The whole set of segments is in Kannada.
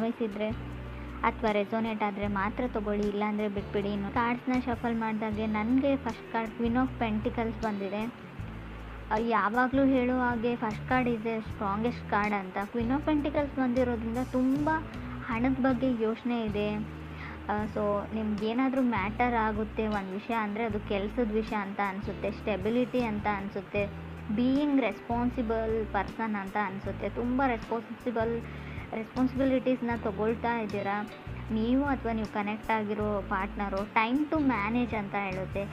ಅನ್ವಯಿಸಿದರೆ ಅಥವಾ ರೆಸೋನೇಟ್ ಆದರೆ ಮಾತ್ರ ತೊಗೊಳ್ಳಿ, ಇಲ್ಲಾಂದರೆ ಬಿಟ್ಬಿಡಿ. ಇನ್ನು ಕಾರ್ಡ್ಸ್ನ ಶಫಲ್ ಮಾಡಿದಾಗೆ ನನಗೆ first card queen of pentacles ಬಂದಿದೆ. ಯಾವಾಗಲೂ ಹೇಳೋ ಹಾಗೆ first card is A strongest card ಅಂತ. ಕ್ವೀನ್ ಆಫ್ ಪೆಂಟಿಕಲ್ಸ್ ಬಂದಿರೋದ್ರಿಂದ ತುಂಬ ಹಣದ ಬಗ್ಗೆ ಯೋಚನೆ ಇದೆ. ಸೊ ನಿಮ್ಗೇನಾದರೂ ಮ್ಯಾಟರ್ ಆಗುತ್ತೆ ಒಂದು ವಿಷಯ ಅಂದರೆ ಅದು ಕೆಲಸದ ವಿಷಯ ಅಂತ ಅನಿಸುತ್ತೆ, ಸ್ಟೆಬಿಲಿಟಿ ಅಂತ ಅನಿಸುತ್ತೆ, ಬೀಯಿಂಗ್ ರೆಸ್ಪಾನ್ಸಿಬಲ್ ಪರ್ಸನ್ ಅಂತ ಅನಿಸುತ್ತೆ. ತುಂಬ ರೆಸ್ಪಾನ್ಸಿಬಿಲಿಟೀಸ್ನ ತೊಗೊಳ್ತಾ ಇದ್ದೀರಾ ನೀವು ಅಥವಾ ನೀವು ಕನೆಕ್ಟ್ ಆಗಿರೋ ಪಾರ್ಟ್ನರು. ಟೈಮ್ ಟು ಮ್ಯಾನೇಜ್ ಅಂತ ಹೇಳುತ್ತೆ.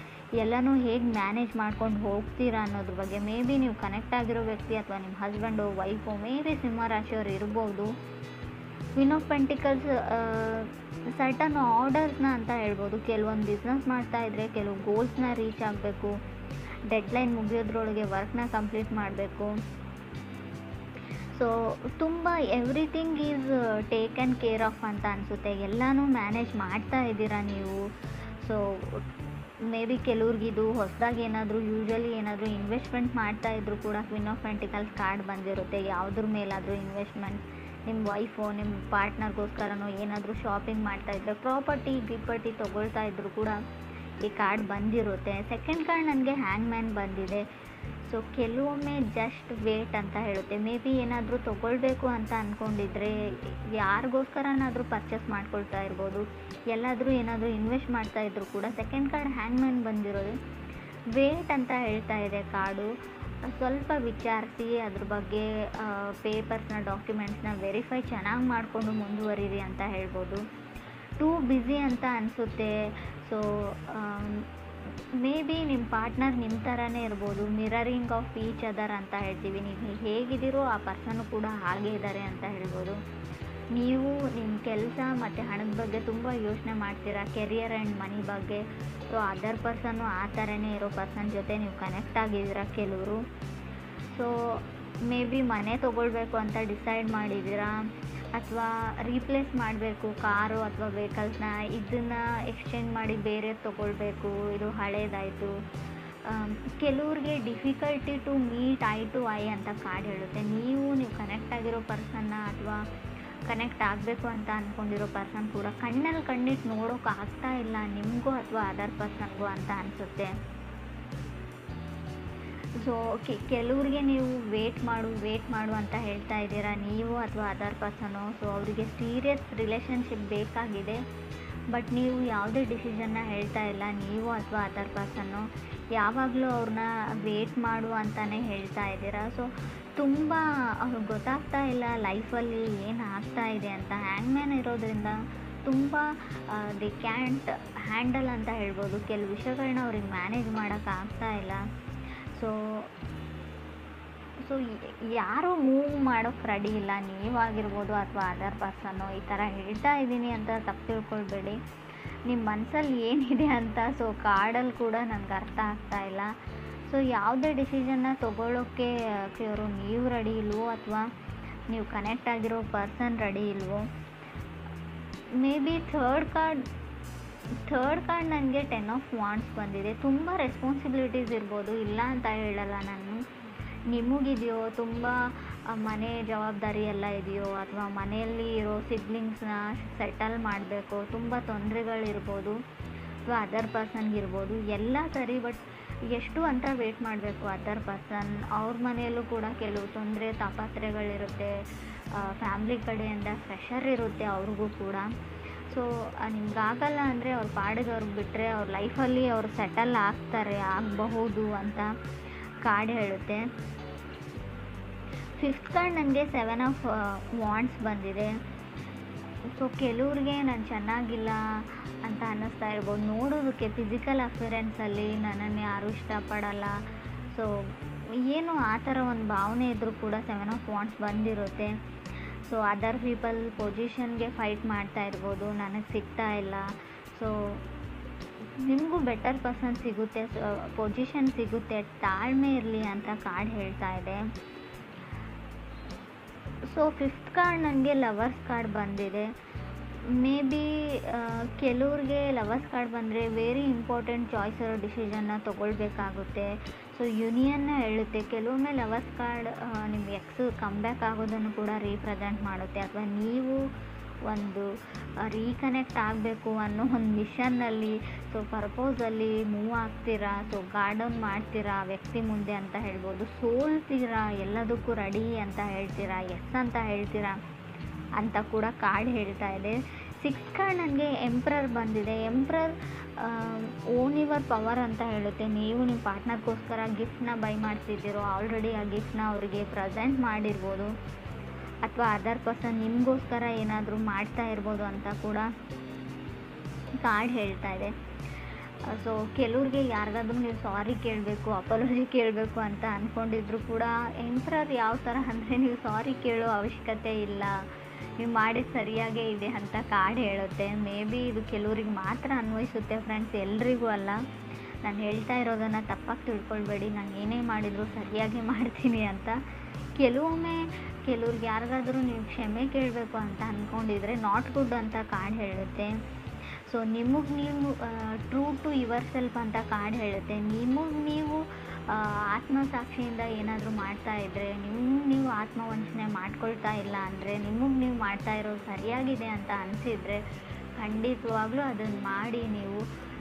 ಎಲ್ಲನೂ ಹೇಗೆ ಮ್ಯಾನೇಜ್ ಮಾಡ್ಕೊಂಡು ಹೋಗ್ತೀರಾ ಅನ್ನೋದ್ರ ಬಗ್ಗೆ. ಮೇ ಬಿ ನೀವು ಕನೆಕ್ಟ್ ಆಗಿರೋ ವ್ಯಕ್ತಿ ಅಥವಾ ನಿಮ್ಮ ಹಸ್ಬೆಂಡು ವೈಫು ಮೇ ಬಿ ಸಿಂಹರಾಶಿಯವರು ಇರ್ಬೋದು. ಕ್ವೀನ್ ಆಫ್ ಪೆಂಟಿಕಲ್ಸ್ ಸರ್ಟನ್ ಆರ್ಡರ್ಸ್ನ ಅಂತ ಹೇಳ್ಬೋದು. ಕೆಲವೊಂದು ಬಿಸ್ನೆಸ್ ಮಾಡ್ತಾಯಿದ್ರೆ ಕೆಲವು ಗೋಲ್ಸ್ನ ರೀಚ್ ಆಗಬೇಕು, ಡೆಡ್ಲೈನ್ ಮುಗಿಯೋದ್ರೊಳಗೆ ವರ್ಕ್ನ ಕಂಪ್ಲೀಟ್ ಮಾಡಬೇಕು. ಸೊ ತುಂಬ everything is taken care of ಅಂತ ಅನಿಸುತ್ತೆ. ಎಲ್ಲನೂ ಮ್ಯಾನೇಜ್ ಮಾಡ್ತಾ ಇದ್ದೀರಾ ನೀವು. ಸೊ ಮೇ ಬಿ ಕೆಲವ್ರಿಗಿದು ಹೊಸದಾಗಿ ಏನಾದರೂ ಯೂಶ್ವಲಿ ಏನಾದರೂ ಇನ್ವೆಸ್ಟ್ಮೆಂಟ್ ಮಾಡ್ತಾಯಿದ್ರು ಕೂಡ ಕ್ವೀನ್ ಆಫ್ ಪೆಂಟಿಕಲ್ಸ್ ಕಾರ್ಡ್ ಬಂದಿರುತ್ತೆ. ಯಾವುದ್ರ ಮೇಲಾದರೂ ಇನ್ವೆಸ್ಟ್ಮೆಂಟ್, ನಿಮ್ಮ ವೈಫು ನಿಮ್ಮ ಪಾರ್ಟ್ನರ್ಗೋಸ್ಕರನೋ ಏನಾದರೂ ಶಾಪಿಂಗ್ ಮಾಡ್ತಾಯಿದ್ರೆ, ಗಿಪ್ಪರ್ಟಿ ತೊಗೊಳ್ತಾ ಇದ್ರು ಕೂಡ ಈ ಕಾರ್ಡ್ ಬಂದಿರುತ್ತೆ. ಸೆಕೆಂಡ್ ಕಾರ್ಡ್ ನನಗೆ ಹ್ಯಾಂಗ್ ಮ್ಯಾನ್ ಬಂದಿದೆ. ಸೊ ಕೆಲವೊಮ್ಮೆ ಜಸ್ಟ್ ವೇಟ್ ಅಂತ ಹೇಳುತ್ತೆ. ಮೇ ಬಿ ಏನಾದರೂ ತೊಗೊಳ್ಬೇಕು ಅಂತ ಅಂದ್ಕೊಂಡಿದ್ರೆ, ಯಾರಿಗೋಸ್ಕರನಾದರೂ ಪರ್ಚೇಸ್ ಮಾಡ್ಕೊಳ್ತಾ ಇರ್ಬೋದು, ಎಲ್ಲಾದರೂ ಏನಾದರೂ ಇನ್ವೆಸ್ಟ್ ಮಾಡ್ತಾಯಿದ್ರು ಕೂಡ ಸೆಕೆಂಡ್ ಕಾರ್ಡ್ ಹ್ಯಾಂಗ್ ಮ್ಯಾನ್ ಬಂದಿರೋದು ವೇಟ್ ಅಂತ ಹೇಳ್ತಾ ಇದೆ ಕಾರ್ಡು. ಸ್ವಲ್ಪ ವಿಚಾರಿಸಿ ಅದ್ರ ಬಗ್ಗೆ ಪೇಪರ್ಸ್ನ ಡಾಕ್ಯುಮೆಂಟ್ಸ್ನ ವೆರಿಫೈ ಚೆನ್ನಾಗಿ ಮಾಡಿಕೊಂಡು ಮುಂದುವರಿರಿ ಅಂತ ಹೇಳ್ಬೋದು. ಟೂ ಬ್ಯುಸಿ ಅಂತ ಅನಿಸುತ್ತೆ. ಸೊ ಮೇ ಬಿ ನಿಮ್ಮ ಪಾರ್ಟ್ನರ್ ನಿಮ್ಮ ಥರನೇ ಇರ್ಬೋದು. ಮಿರರಿಂಗ್ ಆಫ್ ಈಚ್ ಅದರ್ ಅಂತ ಹೇಳ್ತೀವಿ. ನೀವು ಹೇಗಿದ್ದೀರೋ ಆ ಪರ್ಸನ್ನು ಕೂಡ ಹಾಗೇ ಇದ್ದಾರೆ ಅಂತ ಹೇಳ್ಬೋದು. ನೀವು ನಿಮ್ಮ ಕೆಲಸ ಮತ್ತು ಹಣದ ಬಗ್ಗೆ ತುಂಬ ಯೋಚನೆ ಮಾಡ್ತೀರಾ, ಕೆರಿಯರ್ ಆ್ಯಂಡ್ ಮನಿ ಬಗ್ಗೆ. ಸೊ ಅದರ್ ಪರ್ಸನ್ನು ಆ ಥರನೇ ಇರೋ ಪರ್ಸನ್ ಜೊತೆ ನೀವು ಕನೆಕ್ಟ್ ಆಗಿದ್ದೀರಾ ಕೆಲವರು. ಸೊ ಮೇ ಬಿ ಮನೆ ತೊಗೊಳ್ಬೇಕು ಅಂತ ಡಿಸೈಡ್ ಮಾಡಿದ್ದೀರಾ, ಅಥವಾ ರೀಪ್ಲೇಸ್ ಮಾಡಬೇಕು ಕಾರು ಅಥವಾ ವೆಹಿಕಲ್ಸ್ನ, ಇದನ್ನು ಎಕ್ಸ್ಚೇಂಜ್ ಮಾಡಿ ಬೇರೆ ತೊಗೊಳ್ಬೇಕು, ಇದು ಹಳೇದಾಯಿತು. ಕೆಲವ್ರಿಗೆ difficulty to meet eye to eye ಅಂತ ಕಾರ್ಡ್ ಹೇಳುತ್ತೆ. ನೀವು ಕನೆಕ್ಟ್ ಆಗಿರೋ ಪರ್ಸನ್ನ ಅಥವಾ ಕನೆಕ್ಟ್ ಆಗಬೇಕು ಅಂತ ಅಂದ್ಕೊಂಡಿರೋ ಪರ್ಸನ್ ಕೂಡ ಕಣ್ಣಲ್ಲಿ ಕಣ್ಣಿಟ್ಟು ನೋಡೋಕೆ ಆಗ್ತಾ ಇಲ್ಲ ನಿಮಗೂ ಅಥವಾ ಅದರ್ ಪರ್ಸನ್ಗೂ ಅಂತ ಅನಿಸುತ್ತೆ. ಸೊ ಕೆಲವ್ರಿಗೆ ನೀವು ವೇಟ್ ಮಾಡು ಅಂತ ಹೇಳ್ತಾ ಇದ್ದೀರಾ ನೀವು ಅಥವಾ ಅದರ್ ಪರ್ಸನು. ಸೊ ಅವರಿಗೆ ಸೀರಿಯಸ್ ರಿಲೇಷನ್ಶಿಪ್ ಬೇಕಾಗಿದೆ, ಬಟ್ ನೀವು ಯಾವುದೇ ಡಿಸಿಷನ್ನ ಹೇಳ್ತಾ ಇಲ್ಲ ನೀವು ಅಥವಾ ಅದರ್ ಪರ್ಸನ್ನು. ಯಾವಾಗಲೂ ಅವ್ರನ್ನ ವೇಟ್ ಮಾಡು ಅಂತಲೇ ಹೇಳ್ತಾ ಇದ್ದೀರಾ. ಸೊ ತುಂಬ ಅವ್ರಿಗೆ ಗೊತ್ತಾಗ್ತಾ ಇಲ್ಲ ಲೈಫಲ್ಲಿ ಏನು ಆಗ್ತಾ ಇದೆ ಅಂತ. ಹ್ಯಾಂಗ್ ಮ್ಯಾನ್ ಇರೋದ್ರಿಂದ ತುಂಬ ದಿ ಕ್ಯಾಂಟ್ ಹ್ಯಾಂಡಲ್ ಅಂತ ಹೇಳ್ಬೋದು. ಕೆಲವು ವಿಷಯಗಳನ್ನ ಅವ್ರಿಗೆ ಮ್ಯಾನೇಜ್ ಮಾಡೋಕ್ಕಾಗ್ತಾ ಇಲ್ಲ. ಸೊ ಯಾರೂ ಮೂವ್ ಮಾಡೋಕ್ಕೆ ರೆಡಿ ಇಲ್ಲ, ನೀವಾಗಿರ್ಬೋದು ಅಥವಾ ಅದರ್ ಪರ್ಸನ್ನು. ಈ ಥರ ಹೇಳ್ತಾ ಇದ್ದೀನಿ ಅಂತ ತಪ್ಪು ತಿಳ್ಕೊಳ್ಬೇಡಿ, ನಿಮ್ಮ ಮನಸ್ಸಲ್ಲಿ ಏನಿದೆ ಅಂತ. ಸೊ ಕಾರ್ಡಲ್ಲಿ ಕೂಡ ನನಗೆ ಅರ್ಥ ಆಗ್ತಾ ಇಲ್ಲ. ಸೊ ಯಾವುದೇ ಡಿಸಿಷನ್ನ ತೊಗೊಳ್ಳೋಕ್ಕೆ ಅವರು ನೀವು ರೆಡಿ ಇಲ್ವೋ ಅಥವಾ ನೀವು ಕನೆಕ್ಟ್ ಆಗಿರೋ ಪರ್ಸನ್ ರೆಡಿ ಇಲ್ವೋ. ಮೇ ಬಿ ಥರ್ಡ್ ಕಾರ್ಡ್ ನನಗೆ 10 ಆಫ್ ವಾಂಡ್ಸ್ ಬಂದಿದೆ. ತುಂಬ ರೆಸ್ಪಾನ್ಸಿಬಿಲಿಟೀಸ್ ಇರ್ಬೋದು, ಇಲ್ಲ ಅಂತ ಹೇಳಲ್ಲ ನಾನು. ನಿಮಗಿದೆಯೋ ತುಂಬ ಮನೆ ಜವಾಬ್ದಾರಿ ಎಲ್ಲ ಇದೆಯೋ, ಅಥವಾ ಮನೆಯಲ್ಲಿ ಇರೋ ಸಿಬ್ಲಿಂಗ್ಸ್ನ ಸೆಟಲ್ ಮಾಡಬೇಕು, ತುಂಬ ತೊಂದರೆಗಳಿರ್ಬೋದು, ಅಥವಾ ಅದರ್ ಪರ್ಸನ್ಗಿರ್ಬೋದು, ಎಲ್ಲ ಸರಿ. ಬಟ್ ಎಷ್ಟು ಅಂತ ವೇಟ್ ಮಾಡಬೇಕು ಅದರ್ ಪರ್ಸನ್. ಅವ್ರ ಮನೆಯಲ್ಲೂ ಕೂಡ ಕೆಲವು ತೊಂದರೆ ತಾಪತ್ರೆಗಳಿರುತ್ತೆ, ಫ್ಯಾಮ್ಲಿ ಕಡೆಯಿಂದ ಪ್ರೆಷರ್ ಇರುತ್ತೆ ಅವ್ರಿಗೂ ಕೂಡ. ಸೊ ನಿಮ್ಗಾಗಲ್ಲ ಅಂದರೆ ಅವ್ರ ಪಾಡಿಗೆ ಅವ್ರಿಗೆ ಬಿಟ್ಟರೆ ಅವ್ರ ಲೈಫಲ್ಲಿ ಅವ್ರು ಸೆಟಲ್ ಆಗಬಹುದು ಅಂತ ಕಾರ್ಡ್ ಹೇಳುತ್ತೆ. ಫಿಫ್ತ್ ಕಾರ್ಡ್ ನನಗೆ 7 ಆಫ್ ವಾಂಡ್ಸ್ ಬಂದಿದೆ. ಸೊ ಕೆಲವ್ರಿಗೆ ನಾನು ಚೆನ್ನಾಗಿಲ್ಲ ಅಂತ ಅನ್ನಿಸ್ತಾ ಇರ್ಬೋದು. ನೋಡೋದಕ್ಕೆ ಫಿಸಿಕಲ್ ಅಪಿಯರೆನ್ಸಲ್ಲಿ ನನ್ನನ್ನು ಯಾರೂ ಇಷ್ಟಪಡಲ್ಲ, ಸೊ ಏನು ಆ ಥರ ಒಂದು ಭಾವನೆ ಇದ್ದರೂ ಕೂಡ 7 ಆಫ್ ವಾಂಡ್ಸ್ ಬಂದಿರುತ್ತೆ. ಸೊ ಅದರ್ ಪೀಪಲ್ ಪೊಸಿಷನ್ಗೆ ಫೈಟ್ ಮಾಡ್ತಾ ಇರ್ಬೋದು, ನನಗೆ ಸಿಗ್ತಾ ಇಲ್ಲ. ಸೊ ನಿಮಗೂ ಬೆಟರ್ ಪರ್ಸನ್ ಸಿಗುತ್ತೆ, ಪೊಸಿಷನ್ ಸಿಗುತ್ತೆ, ತಾಳ್ಮೆ ಇರಲಿ ಅಂತ ಕಾರ್ಡ್ ಹೇಳ್ತಾ ಇದೆ. ಸೊ ಫಿಫ್ತ್ ಕಾರ್ಡ್ ನನಗೆ ಲವರ್ಸ್ ಕಾರ್ಡ್ ಬಂದಿದೆ. ಮೇ ಬಿ ಕೆಲವ್ರಿಗೆ ಲವರ್ಸ್ ಕಾರ್ಡ್ ಬಂದರೆ ವೆರಿ ಇಂಪಾರ್ಟೆಂಟ್ ಚಾಯ್ಸ್ ಇರೋ ಡಿಸಿಷನ್ನ ತೊಗೊಳ್ಬೇಕಾಗುತ್ತೆ. ಸೊ ಯೂನಿಯನ್ನ ಹೇಳುತ್ತೆ. ಕೆಲವೊಮ್ಮೆ ಲವರ್ಸ್ ಕಾರ್ಡ್ ನಿಮ್ಮ ಎಕ್ಸ್ ಕಮ್ ಬ್ಯಾಕ್ ಆಗೋದನ್ನು ಕೂಡ ರೀಪ್ರೆಸೆಂಟ್ ಮಾಡುತ್ತೆ, ಅಥವಾ ನೀವು ಒಂದು ರೀಕನೆಕ್ಟ್ ಆಗಬೇಕು ಅನ್ನೋ ಒಂದು ಮಿಷನ್ನಲ್ಲಿ ಸೊ ಪರ್ಪೋಸಲ್ಲಿ ಮೂವ್ ಆಗ್ತೀರಾ. ಸೊ ಗಾರ್ಡನ್ ಮಾಡ್ತೀರಾ ಆ ವ್ಯಕ್ತಿ ಮುಂದೆ ಅಂತ ಹೇಳ್ಬೋದು. ಸೋಲ್ತೀರಾ, ಎಲ್ಲದಕ್ಕೂ ರೆಡಿ ಅಂತ ಹೇಳ್ತೀರಾ, ಎಸ್ ಅಂತ ಹೇಳ್ತೀರಾ ಅಂತ ಕೂಡ ಕಾರ್ಡ್ ಹೇಳ್ತಾ ಇದೆ. 6 ಕಾರ್ಡ್ ನನಗೆ ಎಂಪ್ರರ್ ಬಂದಿದೆ. ಎಂಪ್ರರ್ ಓನ್ ಯುವರ್ ಪವರ್ ಅಂತ ಹೇಳುತ್ತೆ. ನೀವು ನಿಮ್ಮ ಪಾರ್ಟ್ನರ್ಗೋಸ್ಕರ ಗಿಫ್ಟ್ನ ಬೈ ಮಾಡ್ತಿದ್ದೀರೋ, ಆಲ್ರೆಡಿ ಆ ಗಿಫ್ಟ್ನ ಅವರಿಗೆ ಪ್ರೆಸೆಂಟ್ ಮಾಡಿರ್ಬೋದು, ಅಥವಾ ಅದರ್ ಪರ್ಸನ್ ನಿಮಗೋಸ್ಕರ ಏನಾದರೂ ಮಾಡ್ತಾ ಇರ್ಬೋದು ಅಂತ ಕೂಡ ಕಾರ್ಡ್ ಹೇಳ್ತಾ ಇದೆ. ಸೊ ಕೆಲವ್ರಿಗೆ ಯಾರಿಗಾದ್ರೂ ನೀವು ಸಾರಿ ಕೇಳಬೇಕು, ಅಪಾಲಜಿ ಕೇಳಬೇಕು ಅಂತ ಅಂದ್ಕೊಂಡಿದ್ರು ಕೂಡ ಎಂಪ್ರರ್ ಯಾವ ಥರ ಅಂದರೆ ನೀವು ಸಾರಿ ಕೇಳೋ ಅವಶ್ಯಕತೆ ಇಲ್ಲ, ನೀವು ಮಾಡಿದ ಸರಿಯಾಗೇ ಇದೆ ಅಂತ ಕಾರ್ಡ್ ಹೇಳುತ್ತೆ. ಮೇ ಬಿ ಇದು ಕೆಲವ್ರಿಗೆ ಮಾತ್ರ ಅನ್ವಯಿಸುತ್ತೆ ಫ್ರೆಂಡ್ಸ್, ಎಲ್ರಿಗೂ ಅಲ್ಲ. ನಾನು ಹೇಳ್ತಾ ಇರೋದನ್ನು ತಪ್ಪಾಗಿ ತಿಳ್ಕೊಳ್ಬೇಡಿ, ನಾನು ಏನೇ ಮಾಡಿದರೂ ಸರಿಯಾಗಿ ಮಾಡ್ತೀನಿ ಅಂತ. ಕೆಲವ್ರಿಗೆ ಯಾರಿಗಾದ್ರೂ ನೀವು ಕ್ಷಮೆ ಕೇಳಬೇಕು ಅಂತ ಅಂದ್ಕೊಂಡಿದ್ರೆ ನಾಟ್ ಗುಡ್ ಅಂತ ಕಾರ್ಡ್ ಹೇಳುತ್ತೆ. ಸೊ ನಿಮಗೆ ನೀವು ಟ್ರೂ ಟು ಯುವರ್ ಸೆಲ್ಫ್ ಅಂತ ಕಾರ್ಡ್ ಹೇಳುತ್ತೆ. ನಿಮಗೆ ನೀವು ಆತ್ಮಸಾಕ್ಷಿಯಿಂದ ಏನಾದರೂ ಮಾಡ್ತಾ ಇದ್ದರೆ, ನೀವು ಆತ್ಮವಂಚನೆ ಮಾಡ್ಕೊಳ್ತಾ ಇಲ್ಲ ಅಂದರೆ, ನಿಮಗೆ ನೀವು ಮಾಡ್ತಾ ಇರೋದು ಸರಿಯಾಗಿದೆ ಅಂತ ಅನಿಸಿದರೆ ಖಂಡಿತವಾಗ್ಲೂ ಅದನ್ನು ಮಾಡಿ. ನೀವು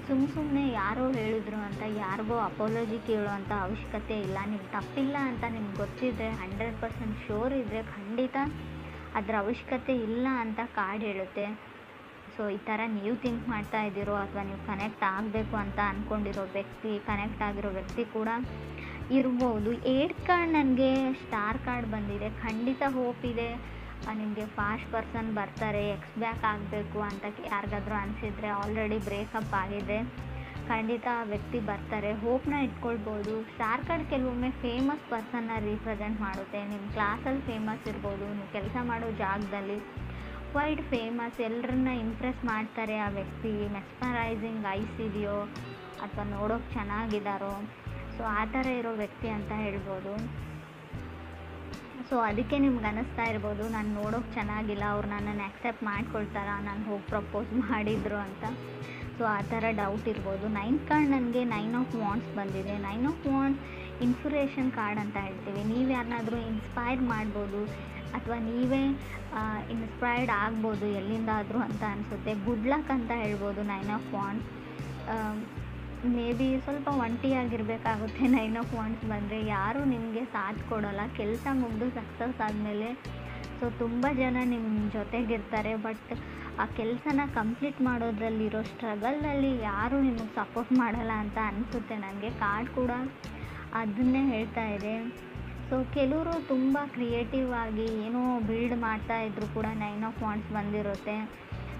ಸುಮ್ಮನೆ ಯಾರೋ ಹೇಳಿದ್ರು ಅಂತ ಯಾರಿಗೋ ಅಪಾಲಜಿ ಕೇಳುವಂಥ ಅವಶ್ಯಕತೆ ಇಲ್ಲ. ನಿಮ್ಗೆ ತಪ್ಪಿಲ್ಲ ಅಂತ ನಿಮ್ಗೆ ಗೊತ್ತಿದ್ದರೆ, 100% ಶ್ಯೂರ್ ಇದ್ದರೆ ಖಂಡಿತ ಅದರ ಅವಶ್ಯಕತೆ ಇಲ್ಲ ಅಂತ ಕಾರ್ಡ್ ಹೇಳುತ್ತೆ. ಸೊ ಈ ಥರ ನೀವು ಥಿಂಕ್ ಮಾಡ್ತಾ ಇದ್ದೀರೋ, ಅಥವಾ ನೀವು ಕನೆಕ್ಟ್ ಆಗಬೇಕು ಅಂತ ಅಂದ್ಕೊಂಡಿರೋ ವ್ಯಕ್ತಿ, ಕನೆಕ್ಟ್ ಆಗಿರೋ ವ್ಯಕ್ತಿ ಕೂಡ ಇರ್ಬೋದು. 8 ಕಾರ್ಡ್ ನನಗೆ ಸ್ಟಾರ್ ಕಾರ್ಡ್ ಬಂದಿದೆ. ಖಂಡಿತ ಹೋಪ್ ಇದೆ, ನಿಮಗೆ ಫಾಸ್ಟ್ ಪರ್ಸನ್ ಬರ್ತಾರೆ. ಎಕ್ಸ್ ಬ್ಯಾಕ್ ಆಗಬೇಕು ಅಂತ ಯಾರಿಗಾದ್ರೂ ಅನಿಸಿದರೆ, ಆಲ್ರೆಡಿ ಬ್ರೇಕಪ್ ಆಗಿದೆ, ಖಂಡಿತ ಆ ವ್ಯಕ್ತಿ ಬರ್ತಾರೆ. ಹೋಪ್ನ ಇಟ್ಕೊಳ್ಬೋದು. ಸ್ಟಾರ್ ಕಾರ್ಡ್ ಕೆಲವೊಮ್ಮೆ ಫೇಮಸ್ ಪರ್ಸನ್ನ ರೀಪ್ರೆಸೆಂಟ್ ಮಾಡುತ್ತೆ. ನಿಮ್ಮ ಕ್ಲಾಸಲ್ಲಿ ಫೇಮಸ್ ಇರ್ಬೋದು, ನೀವು ಕೆಲಸ ಮಾಡೋ ಜಾಗದಲ್ಲಿ ವೈಡ್ ಫೇಮಸ್, ಎಲ್ಲರನ್ನ ಇಂಪ್ರೆಸ್ ಮಾಡ್ತಾರೆ ಆ ವ್ಯಕ್ತಿ. ಮೆಸ್ಮರೈಸಿಂಗ್ ಐಸ್ ಇದೆಯೋ, ಅಥವಾ ನೋಡೋಕೆ ಚೆನ್ನಾಗಿದ್ದಾರೋ, ಸೊ ಆ ಥರ ಇರೋ ವ್ಯಕ್ತಿ ಅಂತ ಹೇಳ್ಬೋದು. ಸೊ ಅದಕ್ಕೆ ನಿಮ್ಗೆ ಅನ್ನಿಸ್ತಾ ಇರ್ಬೋದು, ನಾನು ನೋಡೋಕೆ ಚೆನ್ನಾಗಿಲ್ಲ, ಅವ್ರು ನನ್ನನ್ನು ಆ್ಯಕ್ಸೆಪ್ಟ್ ಮಾಡ್ಕೊಳ್ತಾರಾ, ನಾನು ಹೋಗಿ ಪ್ರಪೋಸ್ ಮಾಡಿದ್ರು ಅಂತ. ಸೊ ಆ ಥರ ಡೌಟ್ ಇರ್ಬೋದು. 9 ಕಾರ್ಡ್ ನನಗೆ 9 ಆಫ್ ವಾಂಡ್ಸ್ ಬಂದಿದೆ. 9 ಆಫ್ ವಾಂಡ್ಸ್ ಇನ್ಸ್ಪಿರೇಷನ್ ಕಾರ್ಡ್ ಅಂತ ಹೇಳ್ತೀವಿ. ನೀವು ಯಾರನ್ನಾದರೂ ಇನ್ಸ್ಪೈರ್ ಮಾಡ್ಬೋದು, ಅಥವಾ ನೀವೇ ಇನ್ಸ್ಪೈರ್ಡ್ ಆಗ್ಬೋದು ಎಲ್ಲಿಂದಾದರೂ ಅಂತ ಅನಿಸುತ್ತೆ. ಗುಡ್ ಲಕ್ ಅಂತ ಹೇಳ್ಬೋದು 9 ಆಫ್ ವಾಂಡ್ಸ್. ಮೇ ಬಿ ಸ್ವಲ್ಪ ಒಂಟಿಯಾಗಿರಬೇಕಾಗುತ್ತೆ 9 ಆಫ್ ವಾಂಡ್ಸ್ ಬಂದರೆ. ಯಾರೂ ನಿಮಗೆ ಸಾಥ್ ಕೊಡೋಲ್ಲ. ಕೆಲಸ ಮುಗಿದು ಸಕ್ಸಸ್ ಆದಮೇಲೆ ಸೊ ತುಂಬ ಜನ ನಿಮ್ಮ ಜೊತೆಗಿರ್ತಾರೆ, ಬಟ್ ಆ ಕೆಲಸನ ಕಂಪ್ಲೀಟ್ ಮಾಡೋದ್ರಲ್ಲಿರೋ ಸ್ಟ್ರಗಲಲ್ಲಿ ಯಾರೂ ನಿಮಗೆ ಸಪೋರ್ಟ್ ಮಾಡಲ್ಲ ಅಂತ ಅನಿಸುತ್ತೆ ನನಗೆ. ಕಾರ್ಡ್ ಕೂಡ ಅದನ್ನೇ ಹೇಳ್ತಾ ಇದೆ. ಸೊ ಕೆಲವರು ತುಂಬ ಕ್ರಿಯೇಟಿವ್ ಆಗಿ ಏನೋ ಬಿಲ್ಡ್ ಮಾಡ್ತಾ ಇದ್ದರೂ ಕೂಡ 9 ಆಫ್ ವಾಂಡ್ಸ್ ಬಂದಿರುತ್ತೆ.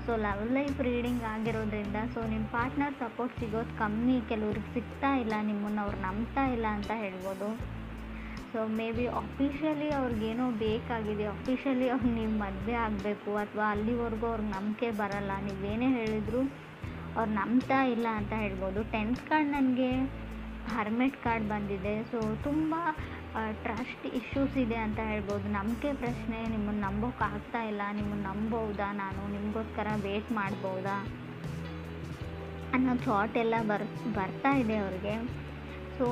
ಸೊ ಲವ್ ಲೈಫ್ ರೀಡಿಂಗ್ ಆಗಿರೋದ್ರಿಂದ ಸೊ ನಿಮ್ಮ ಪಾರ್ಟ್ನರ್ ಸಪೋರ್ಟ್ ಸಿಗೋದು ಕಮ್ಮಿ, ಕೆಲವ್ರಿಗೆ ಸಿಗ್ತಾ ಇಲ್ಲ, ನಿಮ್ಮನ್ನು ಅವ್ರು ನಂಬ್ತಾ ಇಲ್ಲ ಅಂತ ಹೇಳ್ಬೋದು. ಸೊ ಮೇ ಬಿ ಅಫಿಷಿಯಲಿ ಅವ್ರಿಗೇನೋ ಬೇಕಾಗಿದೆ, ಅಫಿಷಿಯಲಿ ಅವ್ರು ನೀವು ಮದುವೆ ಆಗಬೇಕು, ಅಥವಾ ಅಲ್ಲಿವರೆಗೂ ಅವ್ರಿಗೆ ನಂಬಿಕೆ ಬರಲ್ಲ, ನೀವೇನೇ ಹೇಳಿದ್ರು ಅವ್ರು ನಂಬ್ತಾ ಇಲ್ಲ ಅಂತ ಹೇಳ್ಬೋದು. 10th ಕಾರ್ಡ್ ನನಗೆ ಹರ್ಮೆಟ್ ಕಾರ್ಡ್ ಬಂದಿದೆ. ಸೊ ತುಂಬ ಟ್ರಸ್ಟ್ ಇಶ್ಯೂಸ್ ಇದೆ ಅಂತ ಹೇಳ್ಬೋದು. ನಂಬಿಕೆ ಪ್ರಶ್ನೆ, ನಿಮ್ಮನ್ನು ನಂಬೋಕ್ಕಾಗ್ತಾ ಇಲ್ಲ, ನಿಮ್ಮನ್ನು ನಂಬೋದಾ, ನಾನು ನಿಮಗೋಸ್ಕರ ವೇಟ್ ಮಾಡ್ಬೋದಾ ಅನ್ನೋ ಥಾಟ್ ಎಲ್ಲ ಬರ್ತಾ ಇದೆ ಅವ್ರಿಗೆ. ಸೊ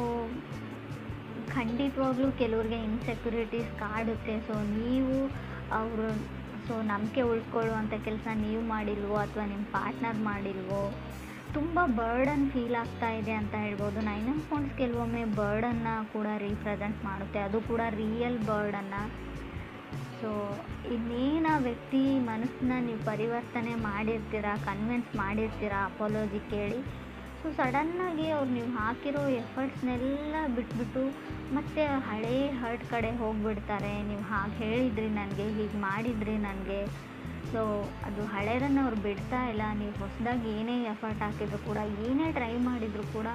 ಖಂಡಿತವಾಗ್ಲೂ ಕೆಲವ್ರಿಗೆ ಇನ್ಸೆಕ್ಯೂರಿಟೀಸ್ ಕಾಡುತ್ತೆ. ಸೊ ನೀವು ಅವರು ನಂಬಿಕೆ ಉಳ್ಕೊಳ್ಳುವಂಥ ಕೆಲಸ ನೀವು ಮಾಡಿಲ್ವೋ, ಅಥವಾ ನಿಮ್ಮ ಪಾರ್ಟ್ನರ್ ಮಾಡಿಲ್ವೋ, ತುಂಬ ಬರ್ಡನ್ ಫೀಲ್ ಆಗ್ತಾ ಇದೆ ಅಂತ ಹೇಳ್ಬೋದು. 9 ಆಫ್ ವಾಂಡ್ಸ್ ಕೆಲವೊಮ್ಮೆ ಬರ್ಡನ್ನು ಕೂಡ ರೀಪ್ರೆಸೆಂಟ್ ಮಾಡುತ್ತೆ, ಅದು ಕೂಡ ರಿಯಲ್ ಬರ್ಡನ್ನು. ಸೊ ಇನ್ನೇನು ಆ ವ್ಯಕ್ತಿ ಮನಸ್ಸನ್ನ ನೀವು ಪರಿವರ್ತನೆ ಮಾಡಿರ್ತೀರ, ಕನ್ವಿನ್ಸ್ ಮಾಡಿರ್ತೀರ ಅಪಾಲಜಿ ಕೇಳಿ. ಸೊ ಸಡನ್ನಾಗಿ ಅವ್ರು ನೀವು ಹಾಕಿರೋ ಎಫರ್ಟ್ಸ್ನೆಲ್ಲ ಬಿಟ್ಬಿಟ್ಟು ಮತ್ತೆ ಹಳೇ ಹರ್ಟ್ ಕಡೆ ಹೋಗಿಬಿಡ್ತಾರೆ. ನೀವು ಹಾಗೆ ಹೇಳಿದ್ರಿ ನನಗೆ, ಹೀಗೆ ಮಾಡಿದ್ರಿ ನನಗೆ. ಸೊ ಅದು ಹಳೇದನ್ನು ಅವ್ರು ಬಿಡ್ತಾ ಇಲ್ಲ. ನೀವು ಹೊಸದಾಗಿ ಏನೇ ಎಫರ್ಟ್ ಹಾಕಿದ್ರು ಕೂಡ, ಏನೇ ಟ್ರೈ ಮಾಡಿದರೂ ಕೂಡ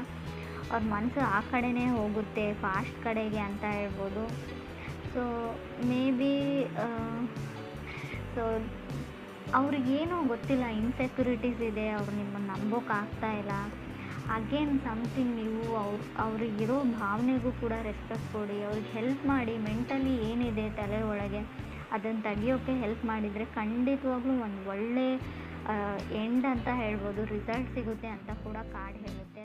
ಅವ್ರ ಮನಸ್ಸು ಆ ಕಡೆನೇ ಹೋಗುತ್ತೆ, ಫಾಸ್ಟ್ ಕಡೆಗೆ ಅಂತ ಹೇಳ್ಬೋದು. ಸೊ ಮೇ ಬಿ ಸೊ ಅವ್ರಿಗೇನೋ ಗೊತ್ತಿಲ್ಲ, ಇನ್ಸೆಕ್ಯೂರಿಟೀಸ್ ಇದೆ, ಅವ್ರು ನಿಮ್ಮನ್ನು ನಂಬೋಕ್ಕಾಗ್ತಾ ಇಲ್ಲ. ಅಗೇನ್ ಸಮಥಿಂಗ್ ನೀವು ಅವ್ರಿಗಿರೋ ಭಾವನೆಗೂ ಕೂಡ ರೆಸ್ಪೆಕ್ಟ್ ಕೊಡಿ, ಅವ್ರಿಗೆ ಹೆಲ್ಪ್ ಮಾಡಿ. ಮೆಂಟಲಿ ಏನಿದೆ ತಲೆ ಒಳಗೆ ಅದನ್ನು ತೆಗಿಯೋಕ್ಕೆ ಹೆಲ್ಪ್ ಮಾಡಿದರೆ ಖಂಡಿತವಾಗ್ಲೂ ಒಂದು ಒಳ್ಳೆ ಎಂಡ್ ಅಂತ ಹೇಳ್ಬೋದು, ರಿಸಲ್ಟ್ ಸಿಗುತ್ತೆ ಅಂತ ಕೂಡ ಕಾರ್ಡ್ ಹೇಳುತ್ತೆ.